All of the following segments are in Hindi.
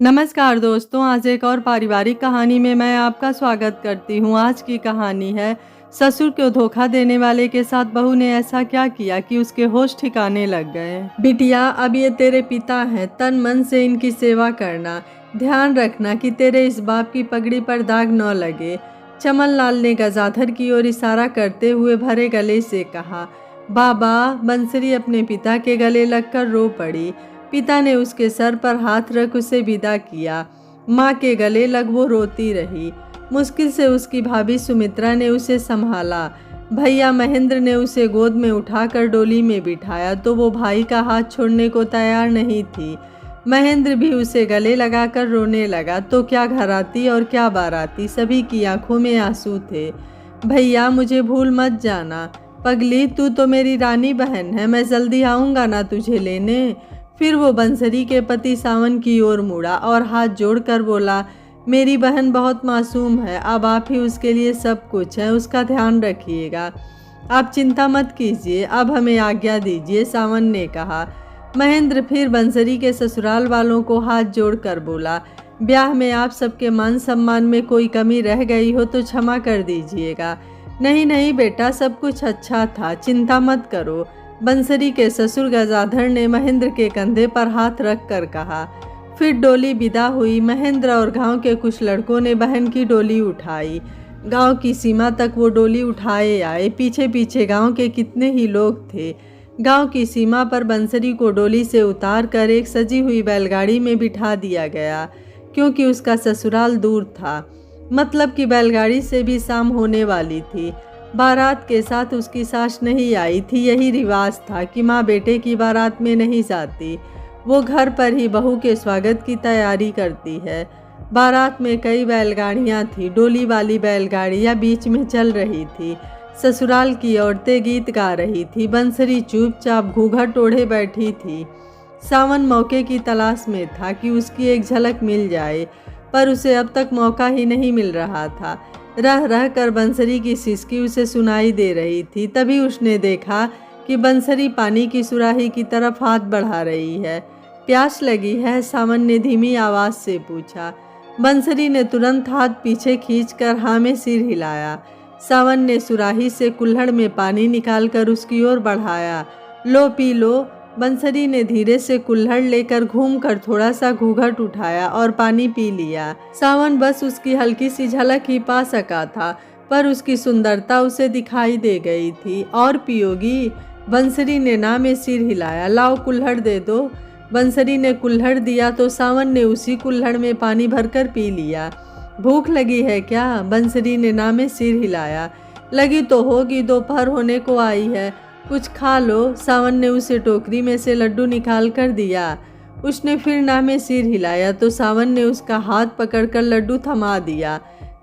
नमस्कार दोस्तों, आज एक और पारिवारिक कहानी में मैं आपका स्वागत करती हूँ। आज की कहानी है ससुर को धोखा देने वाले के साथ बहू ने ऐसा क्या किया कि उसके होश ठिकाने लग गए। बिटिया, अब ये तेरे पिता हैं, तन मन से इनकी सेवा करना। ध्यान रखना कि तेरे इस बाप की पगड़ी पर दाग न लगे। चमन लाल ने गजाधर की ओर इशारा करते हुए भरे गले से कहा। बाबा, बंसरी अपने पिता के गले लगकर रो पड़ी। पिता ने उसके सर पर हाथ रख उसे विदा किया। माँ के गले लग वो रोती रही। मुश्किल से उसकी भाभी सुमित्रा ने उसे संभाला। भैया महेंद्र ने उसे गोद में उठाकर डोली में बिठाया तो वो भाई का हाथ छोड़ने को तैयार नहीं थी। महेंद्र भी उसे गले लगाकर रोने लगा। तो क्या घराती और क्या बाराती, सभी की आंखों में आंसू थे। भैया, मुझे भूल मत जाना। पगली, तू तो मेरी रानी बहन है, मैं जल्दी आऊँगा ना तुझे लेने। फिर वो बंसरी के पति सावन की ओर मुड़ा और हाथ जोड़कर बोला, मेरी बहन बहुत मासूम है, अब आप ही उसके लिए सब कुछ है, उसका ध्यान रखिएगा। आप चिंता मत कीजिए, अब हमें आज्ञा दीजिए, सावन ने कहा। महेंद्र फिर बंसरी के ससुराल वालों को हाथ जोड़कर बोला, ब्याह में आप सबके मान सम्मान में कोई कमी रह गई हो तो क्षमा कर दीजिएगा। नहीं नहीं बेटा, सब कुछ अच्छा था, चिंता मत करो। बंसरी के ससुर गजाधर ने महेंद्र के कंधे पर हाथ रख कर कहा। फिर डोली विदा हुई। महेंद्र और गांव के कुछ लड़कों ने बहन की डोली उठाई। गांव की सीमा तक वो डोली उठाए आए। पीछे पीछे गांव के कितने ही लोग थे। गांव की सीमा पर बंसरी को डोली से उतार कर एक सजी हुई बैलगाड़ी में बिठा दिया गया, क्योंकि उसका ससुराल दूर था। मतलब कि बैलगाड़ी से भी शाम होने वाली थी। बारात के साथ उसकी सास नहीं आई थी। यही रिवाज था कि माँ बेटे की बारात में नहीं जाती, वो घर पर ही बहू के स्वागत की तैयारी करती है। बारात में कई बैलगाड़ियाँ थी। डोली वाली बैलगाड़ियाँ बीच में चल रही थी। ससुराल की औरतें गीत गा रही थी। बंसरी चुपचाप घूंघट ओढ़े बैठी थी। सावन मौके की तलाश में था कि उसकी एक झलक मिल जाए, पर उसे अब तक मौका ही नहीं मिल रहा था। रह रह कर बंसरी की सिसकी उसे सुनाई दे रही थी। तभी उसने देखा कि बंसरी पानी की सुराही की तरफ हाथ बढ़ा रही है। प्यास लगी है? सावन ने धीमी आवाज से पूछा। बंसरी ने तुरंत हाथ पीछे खींचकर हाँ में सिर हिलाया। सावन ने सुराही से कुल्हड़ में पानी निकालकर उसकी ओर बढ़ाया। लो पी लो। बंसरी ने धीरे से कुल्हड़ लेकर घूमकर थोड़ा सा घूंघट उठाया और पानी पी लिया। सावन बस उसकी हल्की सी झलक ही पा सका था, पर उसकी सुंदरता उसे दिखाई दे गई थी। और पियोगी? बंसरी ने ना में सिर हिलाया। लाओ कुल्हड़ दे दो। बंसरी ने कुल्हड़ दिया तो सावन ने उसी कुल्हड़ में पानी भरकर पी लिया। भूख लगी है क्या? बंसरी ने ना में सिर हिलाया। लगी तो होगी, दोपहर होने को आई है, कुछ खा लो। सावन ने उसे टोकरी में से लड्डू निकाल कर दिया। उसने फिर ना में सिर हिलाया तो सावन ने उसका हाथ पकड़कर लड्डू थमा दिया।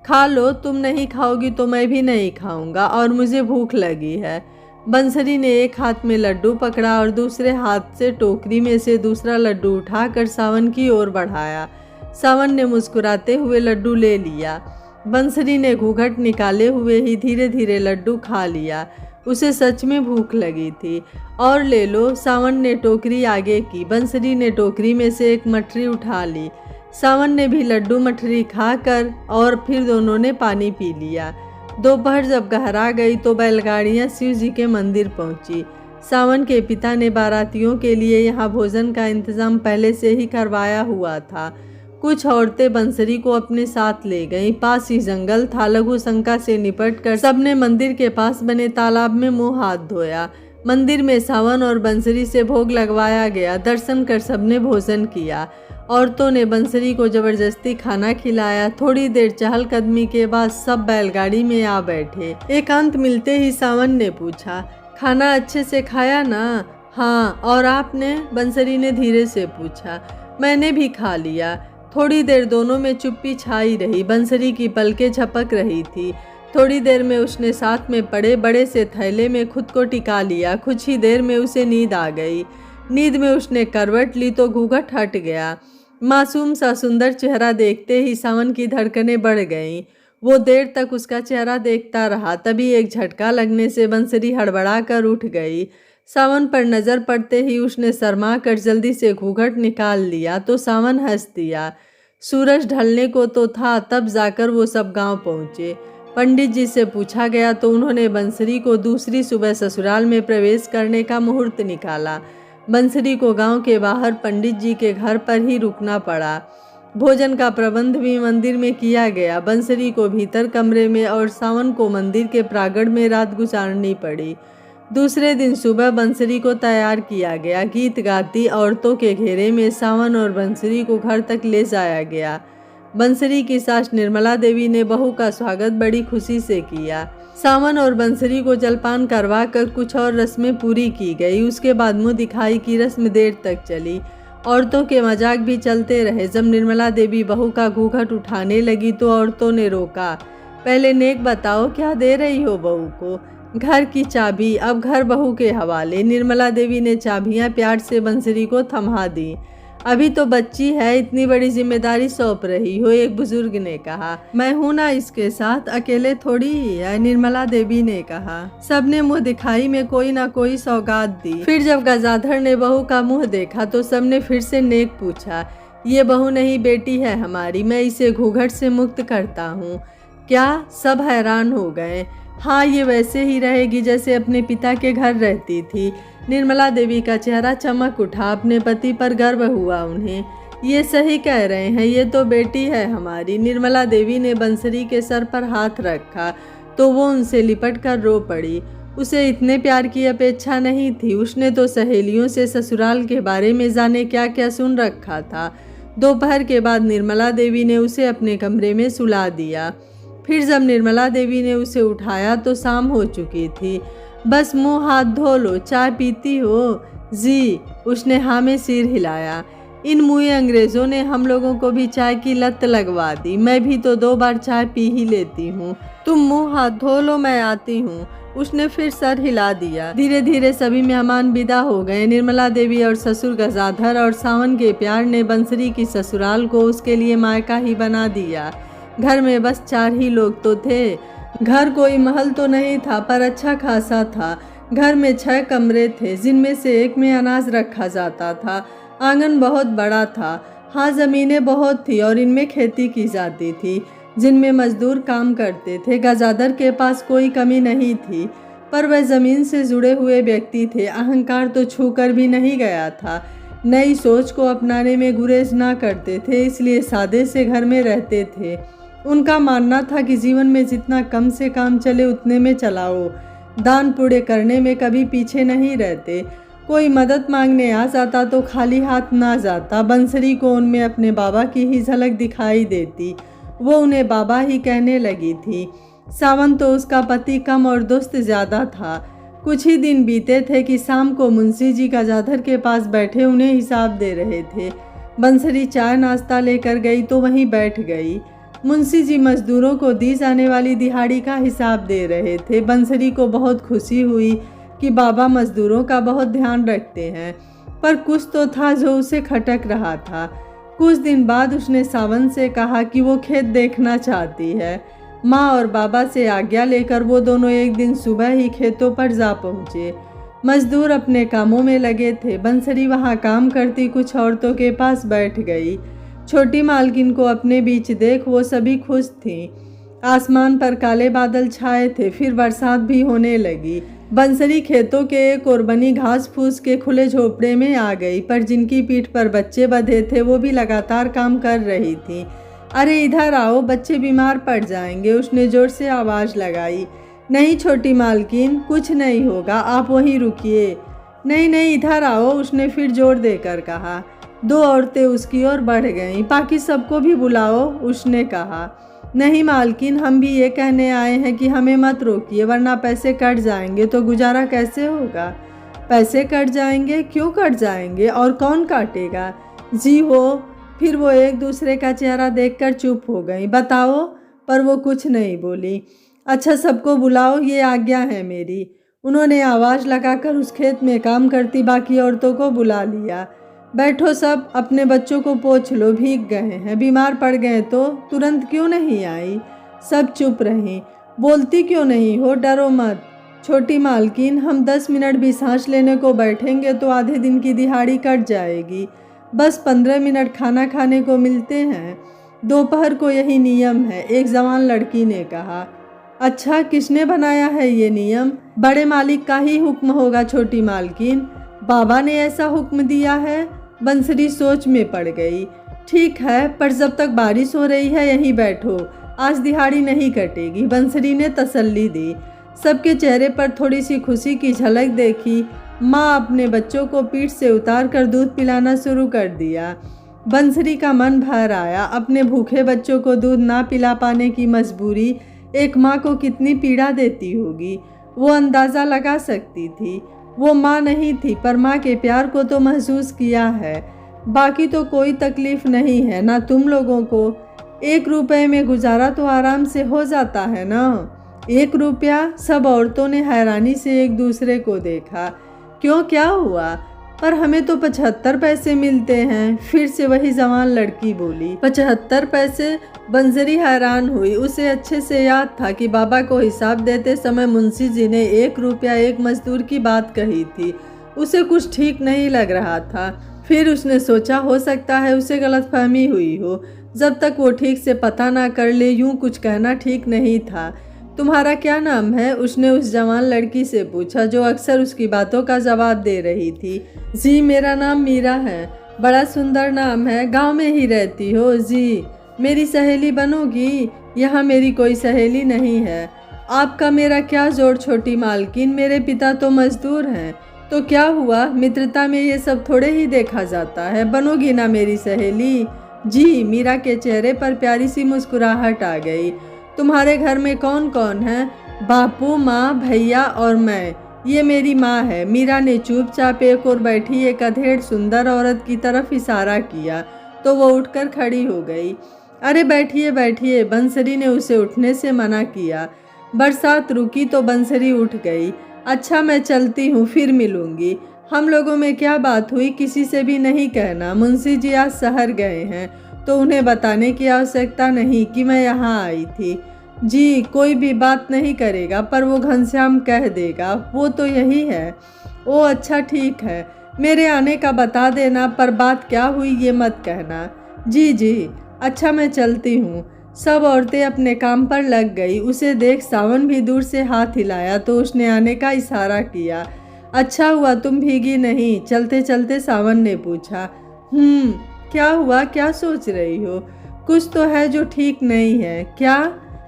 खा लो, तुम नहीं खाओगी तो मैं भी नहीं खाऊंगा, और मुझे भूख लगी है। बंसरी ने एक हाथ में लड्डू पकड़ा और दूसरे हाथ से टोकरी में से दूसरा लड्डू उठाकर सावन की ओर बढ़ाया। सावन ने मुस्कुराते हुए लड्डू ले लिया। बंसरी ने घूंघट निकाले हुए ही धीरे धीरे लड्डू खा लिया। उसे सच में भूख लगी थी। और ले लो। सावन ने टोकरी आगे की। बंसरी ने टोकरी में से एक मठरी उठा ली। सावन ने भी लड्डू मठरी खाकर और फिर दोनों ने पानी पी लिया। दोपहर जब गहरा गई तो बैलगाड़ियाँ शिव जी के मंदिर पहुंची। सावन के पिता ने बारातियों के लिए यहाँ भोजन का इंतजाम पहले से ही करवाया हुआ था। कुछ औरतें बंसरी को अपने साथ ले गईं। पास ही जंगल था। लघु शंका से निपटकर सबने मंदिर के पास बने तालाब में मुंह हाथ धोया। मंदिर में सावन और बंसरी से भोग लगवाया गया। दर्शन कर सबने भोजन किया। औरतों ने बंसरी को जबरदस्ती खाना खिलाया। थोड़ी देर चहलकदमी के बाद सब बैलगाड़ी में आ बैठे। एकांत मिलते ही सावन ने पूछा, खाना अच्छे से खाया ना? हाँ। और आपने? बंसरी ने धीरे से पूछा। मैंने भी खा लिया। थोड़ी देर दोनों में चुप्पी छाई रही। बंसरी की पलकें झपक रही थी। थोड़ी देर में उसने साथ में पड़े बड़े से थैले में खुद को टिका लिया। कुछ ही देर में उसे नींद आ गई। नींद में उसने करवट ली तो घूंघट हट गया। मासूम सा सुंदर चेहरा देखते ही सावन की धड़कनें बढ़ गईं। वो देर तक उसका चेहरा देखता रहा। तभी एक झटका लगने से बंसरी हड़बड़ा कर उठ गई। सावन पर नजर पड़ते ही उसने शर्मा कर जल्दी से घूंघट निकाल लिया तो सावन हंस दिया। सूरज ढलने को तो था, तब जाकर वो सब गांव पहुंचे। पंडित जी से पूछा गया तो उन्होंने बंसरी को दूसरी सुबह ससुराल में प्रवेश करने का मुहूर्त निकाला। बंसरी को गांव के बाहर पंडित जी के घर पर ही रुकना पड़ा। भोजन का प्रबंध भी मंदिर में किया गया। बंसरी को भीतर कमरे में और सावन को मंदिर के प्रांगण में रात गुजारनी पड़ी। दूसरे दिन सुबह बंसरी को तैयार किया गया। गीत गाती औरतों के घेरे में सावन और बंसरी को घर तक ले जाया गया। बंसरी की सास निर्मला देवी ने बहू का स्वागत बड़ी खुशी से किया। सावन और बंसरी को जलपान करवा कर कुछ और रस्में पूरी की गई। उसके बाद मुँह दिखाई की रस्म देर तक चली। औरतों के मजाक भी चलते रहे। जब निर्मला देवी बहू का घूंघट उठाने लगी तो औरतों ने रोका। पहले नेक बताओ, क्या दे रही हो बहू को? घर की चाबी, अब घर बहू के हवाले। निर्मला देवी ने चाबियां प्यार से बंसरी को थमा दी। अभी तो बच्ची है, इतनी बड़ी जिम्मेदारी सौंप रही हो, एक बुजुर्ग ने कहा। मैं हूं ना इसके साथ, अकेले थोड़ी ही है, निर्मला देवी ने कहा। सबने मुंह दिखाई में कोई ना कोई सौगात दी। फिर जब गजाधर ने बहू का मुंह देखा तो सबने फिर से नेक पूछा, ये बहू नहीं बेटी है हमारी, मैं इसे घूंघट से मुक्त करता हूँ। क्या? सब हैरान हो गए। हाँ, ये वैसे ही रहेगी जैसे अपने पिता के घर रहती थी। निर्मला देवी का चेहरा चमक उठा। अपने पति पर गर्व हुआ उन्हें। ये सही कह रहे हैं, ये तो बेटी है हमारी। निर्मला देवी ने बंसरी के सर पर हाथ रखा तो वो उनसे लिपट कर रो पड़ी। उसे इतने प्यार की अपेक्षा नहीं थी। उसने तो सहेलियों से ससुराल के बारे में जाने क्या क्या सुन रखा था। दोपहर के बाद निर्मला देवी ने उसे अपने कमरे में सुला दिया। फिर जब निर्मला देवी ने उसे उठाया तो शाम हो चुकी थी। बस मुंह हाथ धो लो, चाय पीती हो? जी, उसने हाँ में सिर हिलाया। इन मुँहे अंग्रेजों ने हम लोगों को भी चाय की लत लगवा दी। मैं भी तो 2 बार चाय पी ही लेती हूँ। तुम मुंह हाथ धो लो, मैं आती हूँ। उसने फिर सर हिला दिया। धीरे धीरे सभी मेहमान विदा हो गए। निर्मला देवी और ससुर गजाधर और सावन के प्यार ने बंसरी की ससुराल को उसके लिए मायका ही बना दिया। घर में बस 4 ही लोग तो थे। घर कोई महल तो नहीं था पर अच्छा खासा था। घर में 6 कमरे थे जिनमें से एक में अनाज रखा जाता था। आंगन बहुत बड़ा था। हाँ, ज़मीनें बहुत थी और इनमें खेती की जाती थी जिनमें मजदूर काम करते थे। गजाधर के पास कोई कमी नहीं थी पर वह ज़मीन से जुड़े हुए व्यक्ति थे। अहंकार तो छू कर भी नहीं गया था। नई सोच को अपनाने में गुरेज ना करते थे, इसलिए सादे से घर में रहते थे। उनका मानना था कि जीवन में जितना कम से काम चले उतने में चलाओ। दान पुण्य करने में कभी पीछे नहीं रहते। कोई मदद मांगने आ जाता तो खाली हाथ ना जाता। बंसरी को उनमें अपने बाबा की ही झलक दिखाई देती। वो उन्हें बाबा ही कहने लगी थी। सावन तो उसका पति कम और दोस्त ज़्यादा था। कुछ ही दिन बीते थे कि शाम को मुंशी जी गजाधर के पास बैठे उन्हें हिसाब दे रहे थे। बंसरी चाय नाश्ता लेकर गई तो वहीं बैठ गई। मुंशी जी मजदूरों को दी जाने वाली दिहाड़ी का हिसाब दे रहे थे। बंसरी को बहुत खुशी हुई कि बाबा मजदूरों का बहुत ध्यान रखते हैं, पर कुछ तो था जो उसे खटक रहा था। कुछ दिन बाद उसने सावन से कहा कि वो खेत देखना चाहती है। माँ और बाबा से आज्ञा लेकर वो दोनों एक दिन सुबह ही खेतों पर जा पहुँचे। मजदूर अपने कामों में लगे थे। बंसरी वहाँ काम करती कुछ औरतों के पास बैठ गई। छोटी मालकिन को अपने बीच देख वो सभी खुश थीं। आसमान पर काले बादल छाए थे। फिर बरसात भी होने लगी। बंसरी खेतों के एक और बनी घास फूस के खुले झोपड़े में आ गई, पर जिनकी पीठ पर बच्चे बंधे थे वो भी लगातार काम कर रही थी। अरे इधर आओ, बच्चे बीमार पड़ जाएंगे, उसने जोर से आवाज़ लगाई। नहीं छोटी मालकिन, कुछ नहीं होगा, आप वहीं रुकिए। नहीं नहीं, इधर आओ, उसने फिर जोर देकर कहा। 2 औरतें उसकी ओर बढ़ गईं। बाकी सबको भी बुलाओ, उसने कहा। नहीं मालकिन, हम भी ये कहने आए हैं कि हमें मत रोकिए, वरना पैसे कट जाएंगे तो गुजारा कैसे होगा? पैसे कट जाएंगे? क्यों कट जाएंगे और कौन काटेगा? जी हो। फिर वो एक दूसरे का चेहरा देखकर चुप हो गई। बताओ, पर वो कुछ नहीं बोली। अच्छा सबको बुलाओ, ये आज्ञा है मेरी। उन्होंने आवाज़ लगाकर उस खेत में काम करती बाकी औरतों को बुला लिया। बैठो सब, अपने बच्चों को पोंछ लो, भीग गए हैं, बीमार पड़ गए तो तुरंत क्यों नहीं आई? सब चुप रहीं। बोलती क्यों नहीं हो? डरो मत। छोटी मालकिन, हम 10 मिनट भी सांस लेने को बैठेंगे तो आधे दिन की दिहाड़ी कट जाएगी। बस 15 मिनट खाना खाने को मिलते हैं। दोपहर को यही नियम है, एक जवान लड़की ने कहा। अच्छा, किसने बनाया है ये नियम? बड़े मालिक का ही हुक्म होगा छोटी मालकिन। बाबा ने ऐसा हुक्म दिया है? बंसरी सोच में पड़ गई। ठीक है, पर जब तक बारिश हो रही है यहीं बैठो, आज दिहाड़ी नहीं कटेगी, बंसरी ने तसल्ली दी। सबके चेहरे पर थोड़ी सी खुशी की झलक देखी। माँ अपने बच्चों को पीठ से उतार कर दूध पिलाना शुरू कर दिया। बंसरी का मन भर आया। अपने भूखे बच्चों को दूध ना पिला पाने की मजबूरी एक माँ को कितनी पीड़ा देती होगी, वो अंदाज़ा लगा सकती थी। वो माँ नहीं थी, पर माँ के प्यार को तो महसूस किया है। बाकी तो कोई तकलीफ नहीं है ना तुम लोगों को। 1 रुपए में गुजारा तो आराम से हो जाता है ना। 1 रुपया? सब औरतों ने हैरानी से एक दूसरे को देखा। क्यों, क्या हुआ? पर हमें तो 75 पैसे मिलते हैं, फिर से वही जवान लड़की बोली। 75 पैसे? बंसरी हैरान हुई। उसे अच्छे से याद था कि बाबा को हिसाब देते समय मुंशी जी ने 1 रुपया 1 मजदूर की बात कही थी। उसे कुछ ठीक नहीं लग रहा था। फिर उसने सोचा हो सकता है उसे गलतफहमी हुई हो। जब तक वो ठीक से पता ना कर ले यूं कुछ कहना ठीक नहीं था। तुम्हारा क्या नाम है? उसने उस जवान लड़की से पूछा जो अक्सर उसकी बातों का जवाब दे रही थी। जी, मेरा नाम मीरा है। बड़ा सुंदर नाम है। गांव में ही रहती हो? जी। मेरी सहेली बनोगी? यहाँ मेरी कोई सहेली नहीं है। आपका मेरा क्या जोड़ छोटी मालकिन, मेरे पिता तो मजदूर हैं। तो क्या हुआ, मित्रता में ये सब थोड़े ही देखा जाता है। बनोगी ना मेरी सहेली? जी। मीरा के चेहरे पर प्यारी सी मुस्कुराहट आ गई। तुम्हारे घर में कौन कौन है? बापू, माँ, भैया और मैं। ये मेरी माँ है। मीरा ने चुपचाप एक और बैठी एक अधेड़ सुंदर औरत की तरफ इशारा किया तो वो उठकर खड़ी हो गई। अरे बैठिए बैठिए, बंसरी ने उसे उठने से मना किया। बरसात रुकी तो बंसरी उठ गई। अच्छा, मैं चलती हूँ, फिर मिलूंगी। हम लोगों में क्या बात हुई किसी से भी नहीं कहना। मुंशी जी आज शहर गए हैं तो उन्हें बताने की आवश्यकता नहीं कि मैं यहाँ आई थी। जी, कोई भी बात नहीं करेगा, पर वो घनश्याम कह देगा, वो तो यही है। ओ अच्छा, ठीक है, मेरे आने का बता देना, पर बात क्या हुई ये मत कहना। जी जी। अच्छा, मैं चलती हूँ। सब औरतें अपने काम पर लग गई। उसे देख सावन भी दूर से हाथ हिलाया तो उसने आने का इशारा किया। अच्छा हुआ तुम भीगी नहीं, चलते चलते सावन ने पूछा। क्या हुआ, क्या सोच रही हो? कुछ तो है जो ठीक नहीं है। क्या?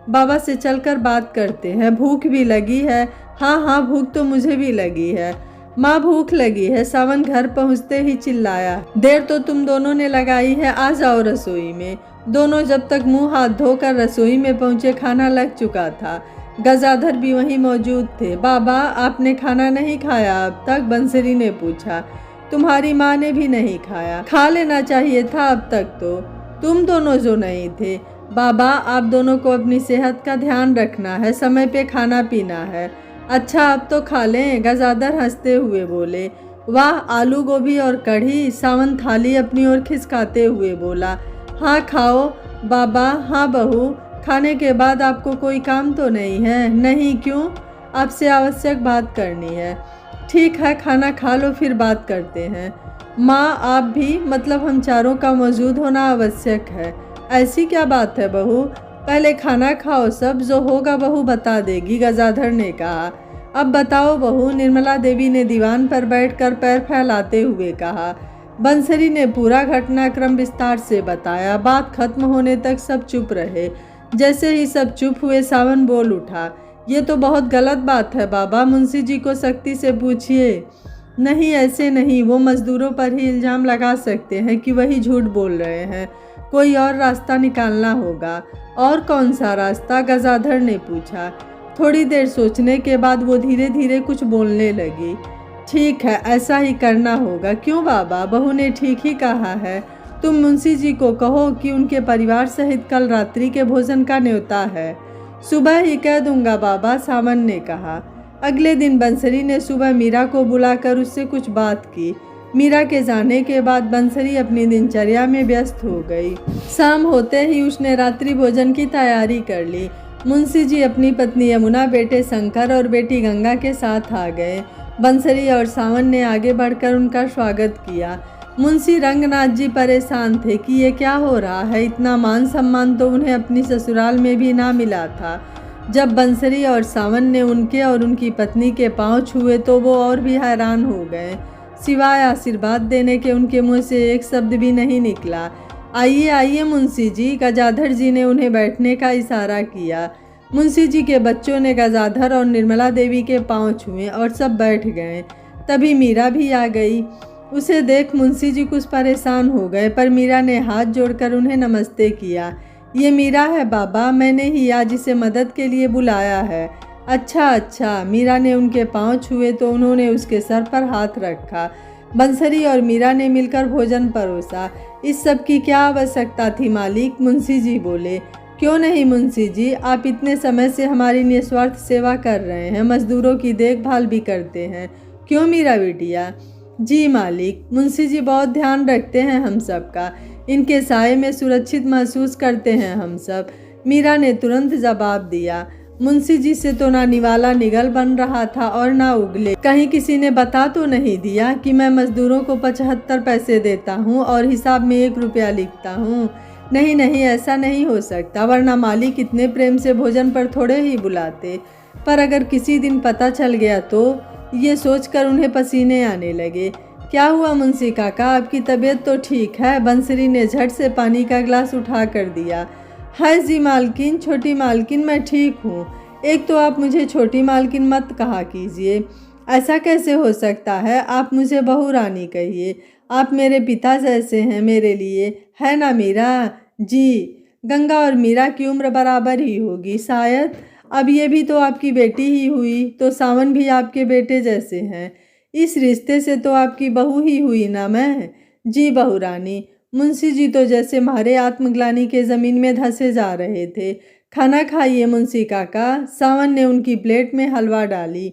बाबा से चलकर बात करते हैं, भूख भी लगी है। हाँ हाँ, भूख तो मुझे भी लगी है। माँ, भूख लगी है, सावन घर पहुँचते ही चिल्लाया। देर तो तुम दोनों ने लगाई है, आ जाओ रसोई में। दोनों जब तक मुंह हाथ धोकर रसोई में पहुँचे खाना लग चुका था। गजाधर भी वहीं मौजूद थे। बाबा, आपने खाना नहीं खाया अब तक? बंसरी ने पूछा। तुम्हारी माँ ने भी नहीं खाया? खा लेना चाहिए था अब तक तो। तुम दोनों जो नहीं थे। बाबा, आप दोनों को अपनी सेहत का ध्यान रखना है, समय पे खाना पीना है। अच्छा, अब तो खा लें, गजाधर हंसते हुए बोले। वाह, आलू गोभी और कढ़ी। सावन थाली अपनी ओर खिसकाते हुए बोला। हाँ खाओ बाबा। हाँ बहू, खाने के बाद आपको कोई काम तो नहीं है? नहीं, क्यों? आपसे आवश्यक बात करनी है। ठीक है, खाना खा लो, फिर बात करते हैं। माँ, आप भी? मतलब हम चारों का मौजूद होना आवश्यक है। ऐसी क्या बात है बहू? पहले खाना खाओ, सब जो होगा बहू बता देगी, गजाधर ने कहा। अब बताओ बहू, निर्मला देवी ने दीवान पर बैठकर पैर फैलाते हुए कहा। बंसरी ने पूरा घटनाक्रम विस्तार से बताया। बात खत्म होने तक सब चुप रहे। जैसे ही सब चुप हुए सावन बोल उठा। ये तो बहुत गलत बात है बाबा, मुंशी जी को सख्ती से पूछिए। नहीं, ऐसे नहीं, वो मजदूरों पर ही इल्ज़ाम लगा सकते हैं कि वही झूठ बोल रहे हैं। कोई और रास्ता निकालना होगा। और कौन सा रास्ता? गजाधर ने पूछा। थोड़ी देर सोचने के बाद वो धीरे धीरे कुछ बोलने लगी। ठीक है, ऐसा ही करना होगा। क्यों बाबा? बहू ने ठीक ही कहा है। तुम मुंशी जी को कहो कि उनके परिवार सहित कल रात्रि के भोजन का न्योता है। सुबह ही कह दूंगा बाबा, सावन ने कहा। अगले दिन बंसरी ने सुबह मीरा को बुलाकर उससे कुछ बात की। मीरा के जाने के बाद बंसरी अपनी दिनचर्या में व्यस्त हो गई। शाम होते ही उसने रात्रि भोजन की तैयारी कर ली। मुंशी जी अपनी पत्नी यमुना, बेटे शंकर और बेटी गंगा के साथ आ गए। बंसरी और सावन ने आगे बढ़कर उनका स्वागत किया। मुंशी रंगनाथ जी परेशान थे कि ये क्या हो रहा है। इतना मान सम्मान तो उन्हें अपनी ससुराल में भी ना मिला था। जब बंसरी और सावन ने उनके और उनकी पत्नी के पांव छुए तो वो और भी हैरान हो गए। सिवाय आशीर्वाद देने के उनके मुंह से एक शब्द भी नहीं निकला। आइए आइए मुंशी जी, गजाधर जी ने उन्हें बैठने का इशारा किया। मुंशी जी के बच्चों ने गजाधर और निर्मला देवी के पांव छुए और सब बैठ गए। तभी मीरा भी आ गई। उसे देख मुंशी जी कुछ परेशान हो गए, पर मीरा ने हाथ जोड़कर उन्हें नमस्ते किया। ये मीरा है बाबा, मैंने ही आज इसे मदद के लिए बुलाया है। अच्छा अच्छा। मीरा ने उनके पांव छुए तो उन्होंने उसके सर पर हाथ रखा। बंसरी और मीरा ने मिलकर भोजन परोसा। इस सब की क्या आवश्यकता थी मालिक? मुंशी जी बोले। क्यों नहीं मुंशी जी, आप इतने समय से हमारी निस्वार्थ सेवा कर रहे हैं, मजदूरों की देखभाल भी करते हैं। क्यों मीरा बिटिया? जी मालिक, मुंशी जी बहुत ध्यान रखते हैं हम सब का। इनके साए में सुरक्षित महसूस करते हैं हम सब। मीरा ने तुरंत जवाब दिया। मुंशी जी से तो ना निवाला निगल बन रहा था और ना उगले। कहीं किसी ने बता तो नहीं दिया कि मैं मजदूरों को 75 पैसे देता हूँ और हिसाब में 1 रुपया लिखता हूँ? नहीं नहीं, ऐसा नहीं हो सकता, वरना मालिक इतने प्रेम से भोजन पर थोड़े ही बुलाते। पर अगर किसी दिन पता चल गया तो? ये सोचकर उन्हें पसीने आने लगे। क्या हुआ मुंशी काका, आपकी तबीयत तो ठीक है? बंसरी ने झट से पानी का गिलास उठा कर दिया। हाय जी मालकिन, छोटी मालकिन, मैं ठीक हूँ। एक तो आप मुझे छोटी मालकिन मत कहा कीजिए, ऐसा कैसे हो सकता है? आप मुझे बहू रानी कहिए। आप मेरे पिता जैसे हैं मेरे लिए, है ना मीरा? जी। गंगा और मीरा की उम्र बराबर ही होगी शायद। अब ये भी तो आपकी बेटी ही हुई, तो सावन भी आपके बेटे जैसे हैं। इस रिश्ते से तो आपकी बहू ही हुई ना मैं? जी बहू रानी। मुंशी जी तो जैसे मारे आत्मग्लानि के ज़मीन में धंसे जा रहे थे। खाना खाइए मुंशी काका। सावन ने उनकी प्लेट में हलवा डाली।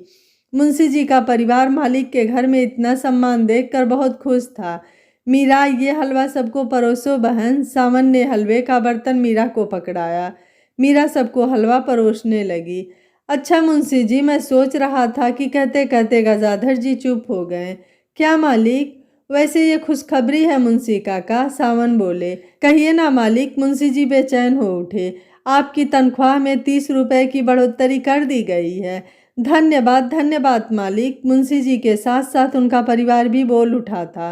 मुंशी जी का परिवार मालिक के घर में इतना सम्मान देखकर बहुत खुश था। मीरा, ये हलवा सबको परोसो बहन। सावन ने हलवे का बर्तन मीरा को पकड़ाया। मीरा सबको हलवा परोसने लगी। अच्छा मुंशी जी, मैं सोच रहा था कि कहते कहते गजाधर जी चुप हो गए। क्या मालिक? वैसे ये खुशखबरी है मुंशी काका, सावन बोले। कहिए ना मालिक। मुंशी जी बेचैन हो उठे। आपकी तनख्वाह में 30 रुपए की बढ़ोतरी कर दी गई है। धन्यवाद धन्यवाद मालिक। मुंशी जी के साथ साथ उनका परिवार भी बोल उठा था।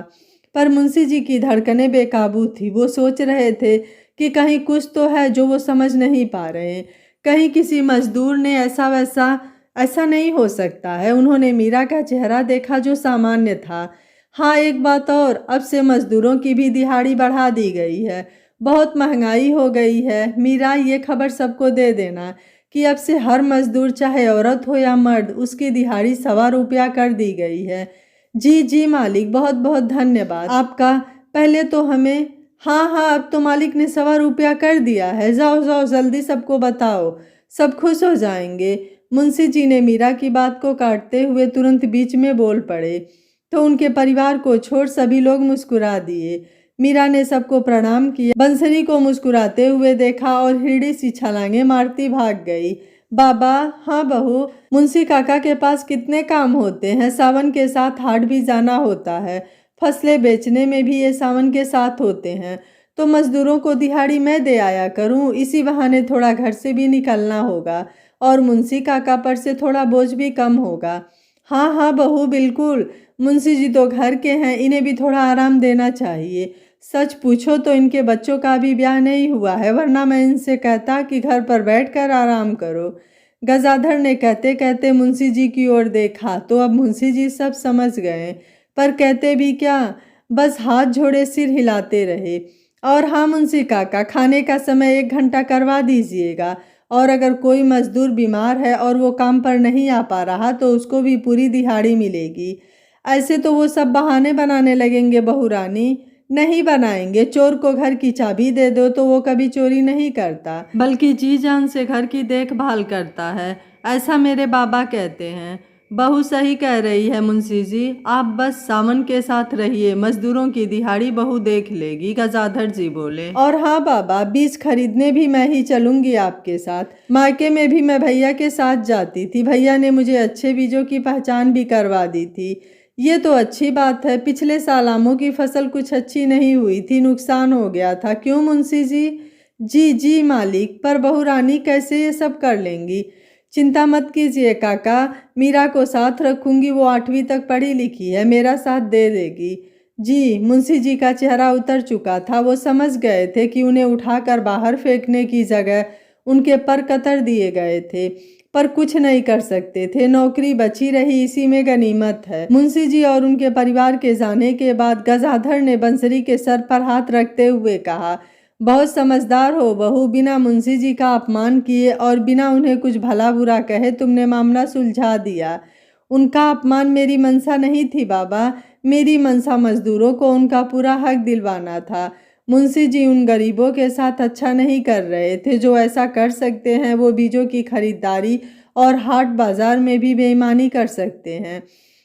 पर मुंशी जी की धड़कनें बेकाबू थी। वो सोच रहे थे कि कहीं कुछ तो है जो वो समझ नहीं पा रहे। कहीं किसी मजदूर ने ऐसा नहीं हो सकता है। उन्होंने मीरा का चेहरा देखा जो सामान्य था। हाँ, एक बात और, अब से मजदूरों की भी दिहाड़ी बढ़ा दी गई है। बहुत महंगाई हो गई है। मीरा, ये खबर सबको दे देना कि अब से हर मजदूर, चाहे औरत हो या मर्द, उसकी दिहाड़ी 1.25 रुपया कर दी गई है। जी जी मालिक, बहुत बहुत धन्यवाद आपका। पहले तो हमें। हाँ हाँ, अब तो मालिक ने 1.25 रुपया कर दिया है। जाओ जाओ, जल्दी सबको बताओ, सब खुश हो जाएंगे। मुंशी जी ने मीरा की बात को काटते हुए तुरंत बीच में बोल पड़े, तो उनके परिवार को छोड़ सभी लोग मुस्कुरा दिए। मीरा ने सबको प्रणाम किया, बंसरी को मुस्कुराते हुए देखा और हिरडी सी छलांगे मारती भाग गई। बाबा। हाँ बहू। मुंशी काका के पास कितने काम होते हैं। सावन के साथ हाट भी जाना होता है। फसलें बेचने में भी ये सावन के साथ होते हैं। तो मजदूरों को दिहाड़ी मैं दे आया करूं। इसी बहाने थोड़ा घर से भी निकलना होगा और मुंशी काका पर से थोड़ा बोझ भी कम होगा। हाँ हाँ बहू, बिल्कुल। मुंशी जी तो घर के हैं, इन्हें भी थोड़ा आराम देना चाहिए। सच पूछो तो इनके बच्चों का भी ब्याह नहीं हुआ है, वरना मैं इनसे कहता कि घर पर बैठकर आराम करो। गजाधर ने कहते कहते मुंशी जी की ओर देखा, तो अब मुंशी जी सब समझ गए, पर कहते भी क्या, बस हाथ जोड़े सिर हिलाते रहे। और हाँ मुंशी काका, खाने का समय 1 घंटा करवा दीजिएगा। और अगर कोई मजदूर बीमार है और वो काम पर नहीं आ पा रहा तो उसको भी पूरी दिहाड़ी मिलेगी। ऐसे तो वो सब बहाने बनाने लगेंगे बहू रानी। नहीं बनाएंगे। चोर को घर की चाबी दे दो तो वो कभी चोरी नहीं करता, बल्कि जी जान से घर की देखभाल करता है, ऐसा मेरे बाबा कहते हैं। बहू सही कह रही है मुंशी जी, आप बस सावन के साथ रहिए, मजदूरों की दिहाड़ी बहू देख लेगी, गजाधर जी बोले। और हाँ बाबा, बीज खरीदने भी मैं ही चलूंगी आपके साथ। मायके में भी मैं भैया के साथ जाती थी, भैया ने मुझे अच्छे बीजों की पहचान भी करवा दी थी। ये तो अच्छी बात है। पिछले साल आमों की फसल कुछ अच्छी नहीं हुई थी, नुकसान हो गया था। क्यों मुंशी जी? जी जी मालिक, पर बहू रानी कैसे ये सब कर लेंगी? चिंता मत कीजिए काका, मीरा को साथ रखूंगी, वो 8वीं तक पढ़ी लिखी है, मेरा साथ दे देगी। जी। मुंशी जी का चेहरा उतर चुका था। वो समझ गए थे कि उन्हें उठाकर बाहर फेंकने की जगह उनके पर कतर दिए गए थे, पर कुछ नहीं कर सकते थे। नौकरी बची रही, इसी में गनीमत है। मुंशी जी और उनके परिवार के जाने के बाद गजाधर ने बंसरी के सर पर हाथ रखते हुए कहा, बहुत समझदार हो बहू, बिना मुंशी जी का अपमान किए और बिना उन्हें कुछ भला बुरा कहे तुमने मामला सुलझा दिया। उनका अपमान मेरी मंशा नहीं थी बाबा, मेरी मंशा मजदूरों को उनका पूरा हक दिलवाना था। मुंशी जी उन गरीबों के साथ अच्छा नहीं कर रहे थे जो ऐसा कर सकते हैं। वो बीजों की खरीदारी और हाट बाजार में भी बेईमानी कर सकते हैं,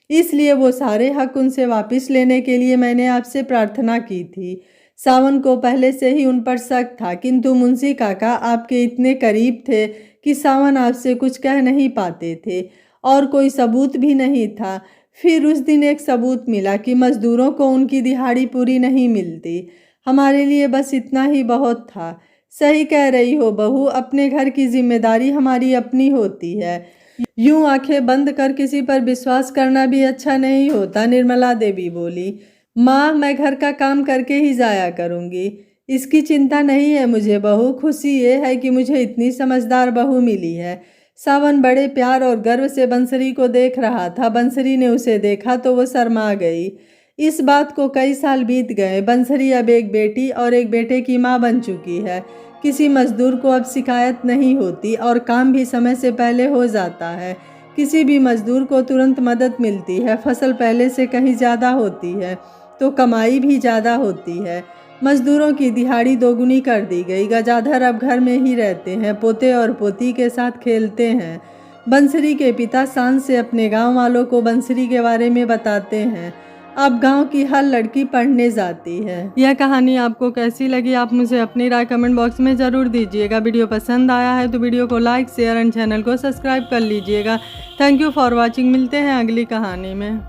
इसलिए वो सारे हक उनसे वापस लेने के लिए मैंने आपसे प्रार्थना की थी। सावन को पहले से ही उन पर शक था, किंतु मुंशी काका आपके इतने करीब थे कि सावन आपसे कुछ कह नहीं पाते थे और कोई सबूत भी नहीं था। फिर उस दिन एक सबूत मिला कि मजदूरों को उनकी दिहाड़ी पूरी नहीं मिलती। हमारे लिए बस इतना ही बहुत था। सही कह रही हो बहू, अपने घर की जिम्मेदारी हमारी अपनी होती है। यूं आंखें बंद कर किसी पर विश्वास करना भी अच्छा नहीं होता, निर्मला देवी बोली। माँ, मैं घर का काम करके ही जाया करूँगी, इसकी चिंता नहीं है मुझे बहू। खुशी ये है कि मुझे इतनी समझदार बहू मिली है। सावन बड़े प्यार और गर्व से बंसरी को देख रहा था। बंसरी ने उसे देखा तो वो शर्मा गई। इस बात को कई साल बीत गए। बंसरी अब एक बेटी और एक बेटे की माँ बन चुकी है। किसी मजदूर को अब शिकायत नहीं होती और काम भी समय से पहले हो जाता है। किसी भी मजदूर को तुरंत मदद मिलती है। फसल पहले से कहीं ज़्यादा होती है तो कमाई भी ज़्यादा होती है। मजदूरों की दिहाड़ी दोगुनी कर दी गई। गजाधर अब घर में ही रहते हैं, पोते और पोती के साथ खेलते हैं। बंसरी के पिता शान से अपने गांव वालों को बंसरी के बारे में बताते हैं। अब गांव की हर लड़की पढ़ने जाती है। यह कहानी आपको कैसी लगी, आप मुझे अपनी राय कमेंट बॉक्स में ज़रूर दीजिएगा। वीडियो पसंद आया है तो वीडियो को लाइक, शेयर एंड चैनल को सब्सक्राइब कर लीजिएगा। Thank you for watching. मिलते हैं अगली कहानी में।